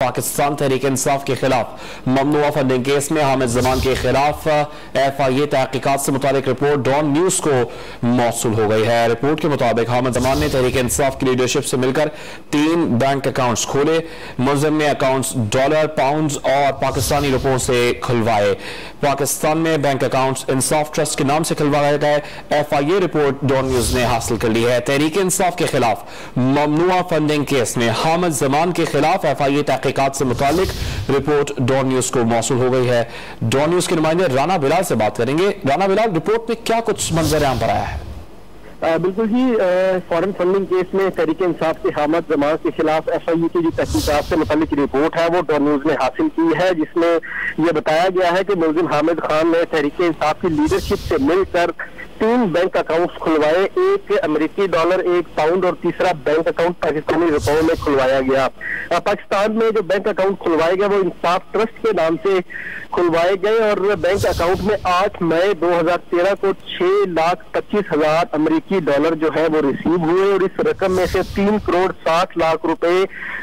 पाकिस्तान तहरीक इंसाफ के खिलाफ ममनुआ funding case में हामिद जमान के खिलाफ FIA तहकीकात से मुताबिक रिपोर्ट डॉन न्यूज को मौसूल हो गई है। रिपोर्ट के मुताबिक हामिद जमान ने तहरीक इंसाफ की लीडरशिप से मिलकर 3 बैंक अकाउंट्स खोले। मुलजिम ने अकाउंट्स डॉलर, पाउंड और पाकिस्तानी रुपयों से खुलवाए। पाकिस्तान में बैंक अकाउंट्स इंसाफ ट्रस्ट के नाम से खुलवाए गए। FIA रिपोर्ट डॉन न्यूज ने हासिल कर ली है। तहरीक इंसाफ के खिलाफ ममनुआ फंडिंग केस में हामिद जमान के खिलाफ FIA तहकीकात से मुतालिक रिपोर्ट डॉन न्यूज को मौसूल हो गई है। डॉन न्यूज के नुमाइंदे राना बिलाल से बात करेंगे। राना बिलाल, रिपोर्ट में क्या कुछ मंजर आम पर आया है? बिल्कुल जी, फॉरेन फंडिंग केस में तहरीक इंसाफ के हामिद जमान के खिलाफ FIA की जो तहकीकात से मुतालिक रिपोर्ट है वो डॉन न्यूज ने हासिल की है, जिसमें यह बताया गया है कि मुलजिम हामिद खान ने तहरीक इंसाफ की लीडरशिप से मिलकर 3 बैंक अकाउंट्स खुलवाए। एक अमेरिकी डॉलर, एक पाउंड और तीसरा बैंक अकाउंट पाकिस्तानी रुपयों में खुलवाया गया। पाकिस्तान में जो बैंक अकाउंट खुलवाए गए वो इंसाफ ट्रस्ट के नाम से खुलवाए गए और बैंक अकाउंट में 8 मई 2013 को 6,25,000 अमेरिकी डॉलर जो है वो रिसीव हुए और इस रकम में से 3 करोड़ 60 लाख रुपए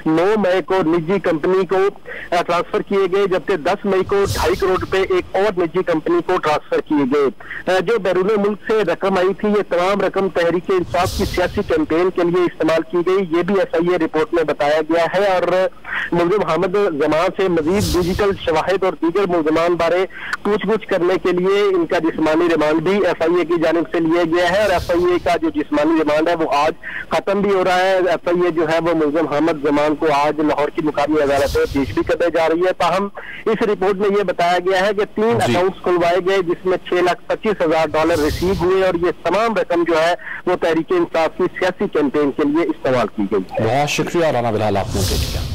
9 मई को निजी कंपनी को ट्रांसफर किए गए, जबकि 10 मई को 2.5 करोड़ रुपए एक और निजी कंपनी को ट्रांसफर किए गए। जो बैरून मुल्क से रकम आई थी, ये तमाम रकम तहरीक इंसाफ की सियासी कैंपेन के लिए इस्तेमाल की गई, ये भी FIA रिपोर्ट में बताया गया है। और मुलजिम हामिद जमान से मजीद डिजिटल शवाहिद और दीगर मुलजमान बारे पूछ-गुछ करने के लिए इनका जिस्मानी रिमांड भी FIA की जानिब से लिया गया है और FIA का जो जिस्मानी रिमांड है वो आज खत्म भी हो रहा है। FIA जो है वो मुलजिम हामिद जमान को आज लाहौर की मुकामी अदालत में पेश भी करने जा रही है। ताहम इस रिपोर्ट में यह बताया गया है कि 3 अकाउंट्स खुलवाए गए जिसमें 6,25,000 डॉलर रिसीव हुए और ये तमाम रकम जो है वो तहरीक इंसाफ की सियासी कैंपेन के लिए इस्तेमाल की गई है। बहुत शुक्रिया राना बिलाल, आपने